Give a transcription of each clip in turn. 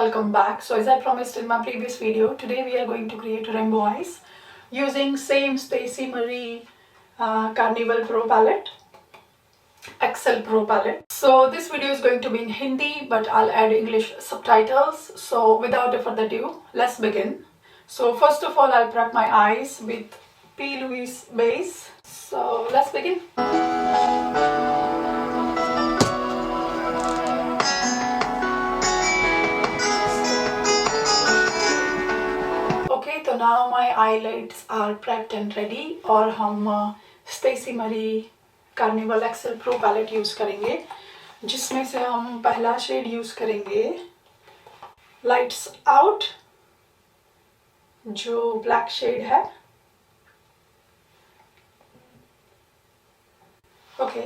welcome back. So as I promised in my previous video, today we are going to create rainbow eyes using same Stacy Marie Carnival Pro palette, Excel Pro palette. So this video is going to be in Hindi, but I'll add English subtitles. So without further ado, let's begin. So first of all, I'll prep my eyes with P. Louise base. So let's begin. तो now my eyelids are prepped and ready और हम Stacey Marie carnival XL pro palette use करेंगे, जिसमें से हम पहला shade use करेंगे lights out, जो ब्लैक शेड है. ओके,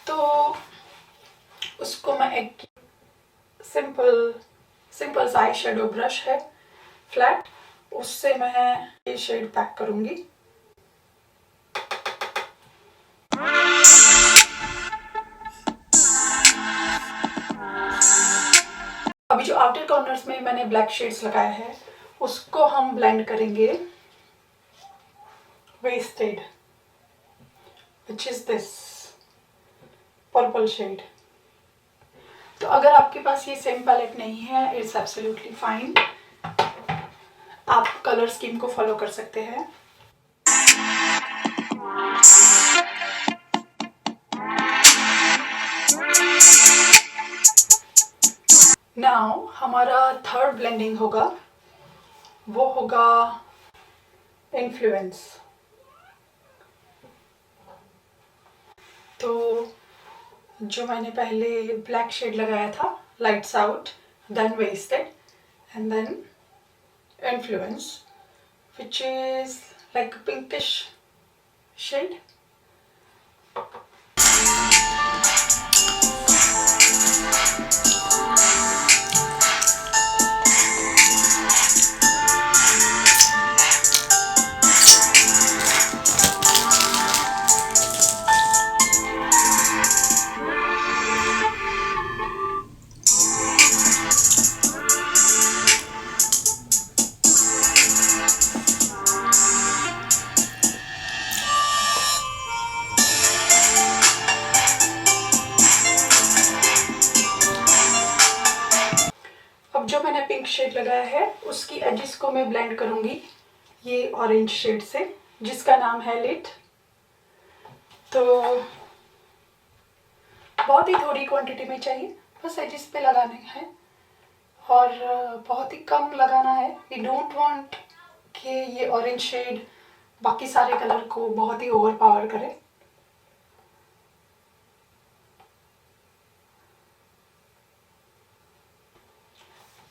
तो उसको मैं एक सिंपल सा आई शेडो ब्रश है फ्लैट, उससे मैं ये शेड पैक करूंगी. अभी जो आउटर कॉर्नर्स में मैंने ब्लैक शेड्स लगाया है उसको हम ब्लेंड करेंगे wasted, which is this purple shade. तो अगर आपके पास ये सेम पैलेट नहीं है, इट्स एब्सोल्युटली फाइन, आप कलर स्कीम को फॉलो कर सकते हैं. नाउ हमारा थर्ड ब्लेंडिंग होगा, वो होगा इन्फ्लुएंस. तो जो मैंने पहले ब्लैक शेड लगाया था, lights out, then wasted and then influence, which is like a pinkish shade. जो मैंने पिंक शेड लगाया है उसकी एजेस को मैं ब्लेंड करूंगी ये ऑरेंज शेड से, जिसका नाम है लिट. तो बहुत ही थोड़ी क्वांटिटी में चाहिए, बस एजेस पे लगाने हैं और बहुत ही कम लगाना है. वी डोंट वांट कि ये ऑरेंज शेड बाकी सारे कलर को बहुत ही ओवर पावर करे.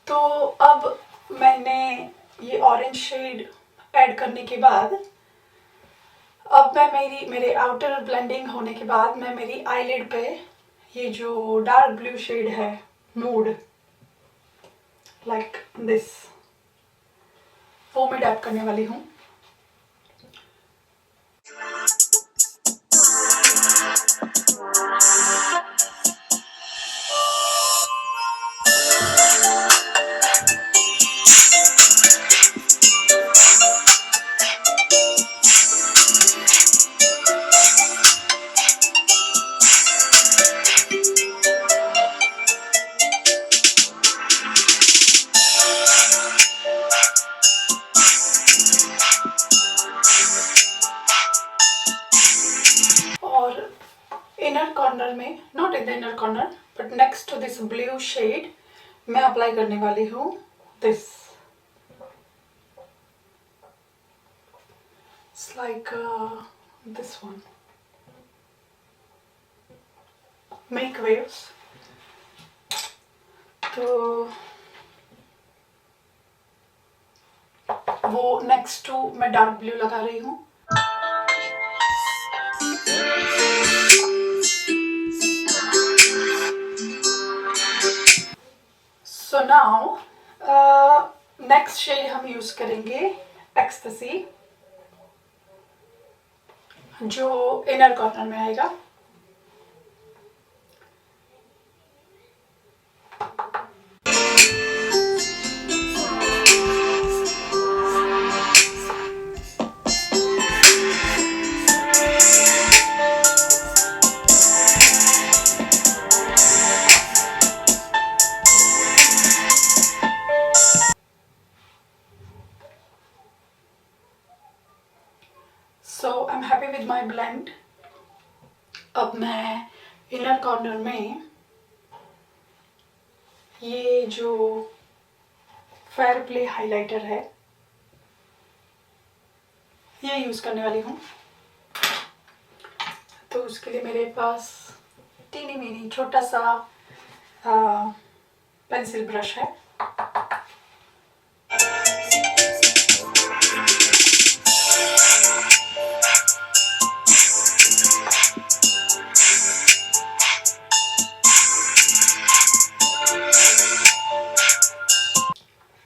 तो अब मैंने ये ऑरेंज शेड ऐड करने के बाद, अब मैं मेरे आउटर ब्लेंडिंग होने के बाद मैं मेरी आईलिड पे ये जो डार्क ब्लू शेड है मूड लाइक दिस, वो मैं डैप करने वाली हूँ. इनर कॉर्नर में, not in the inner corner but next to this blue shade, मैं अप्लाई करने वाली हूँ this. It's like this one, make waves. तो वो नेक्स्ट टू मैं डार्क ब्लू लगा रही हूँ. So now next शेड हम यूज करेंगे एक्सटेसी, जो इनर कॉर्नर में आएगा. I am happy with my blend. अब मैं इनर कॉर्नर में ये जो फेयर प्ले हाइलाइटर है ये यूज़ करने वाली हूँ। तो उसके लिए मेरे पास टीनी मीनी छोटा सा पेंसिल ब्रश है।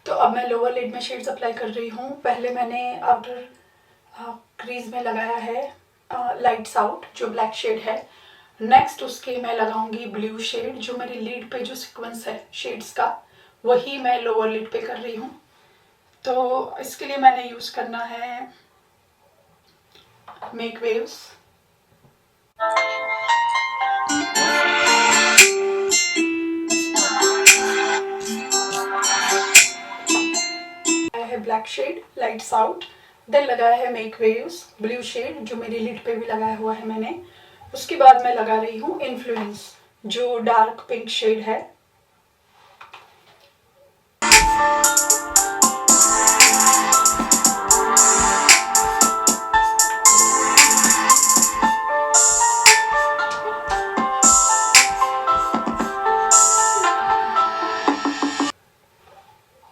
तो अब मैं लोअर लिड में शेड्स अप्लाई कर रही हूँ। पहले मैंने आउटर क्रीज में लगाया है लाइट्स आउट जो ब्लैक शेड है। नेक्स्ट उसके मैं लगाऊंगी ब्लू शेड, जो मेरी लीड पे जो सीक्वेंस है शेड्स का वही मैं लोअर लिड पे कर रही हूँ। तो इसके लिए मैंने यूज़ करना है मेक वेव्स। है black shade lights out, then लगाया है मेक वेव्स ब्लू शेड जो मेरी लिड पे भी लगाया हुआ है मैंने। उसके बाद मैं लगा रही हूँ इन्फ्लुएंस जो डार्क पिंक शेड है।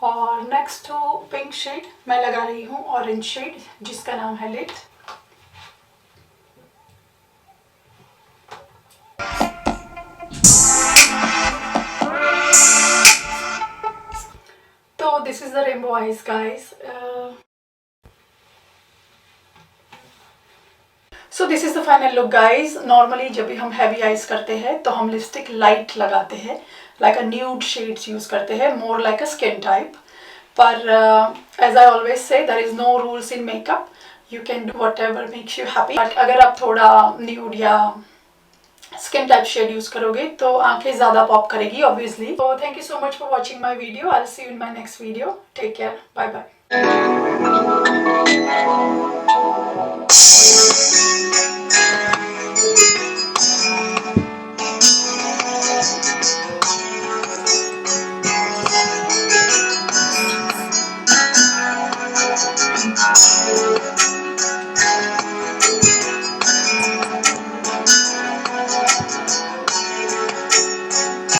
और नेक्स्ट टू पिंक शेड मैं लगा रही हूँ ऑरेंज शेड जिसका नाम है लिट। तो this is the rainbow eyes guys. So this is the final look guys. Normally जब भी हम हैवी आइज करते हैं तो हम लिपस्टिक लाइट लगाते हैं, like a nude shades use करते हैं, more like a skin type. पर as I always say there is no rules in makeup, you can do whatever makes you happy. But अगर आप थोड़ा nude या skin type shade use करोगे तो आंखें ज्यादा पॉप करेगी ऑब्वियसली। तो thank you so much for watching my video. I will see you in my next video. Take care, bye bye.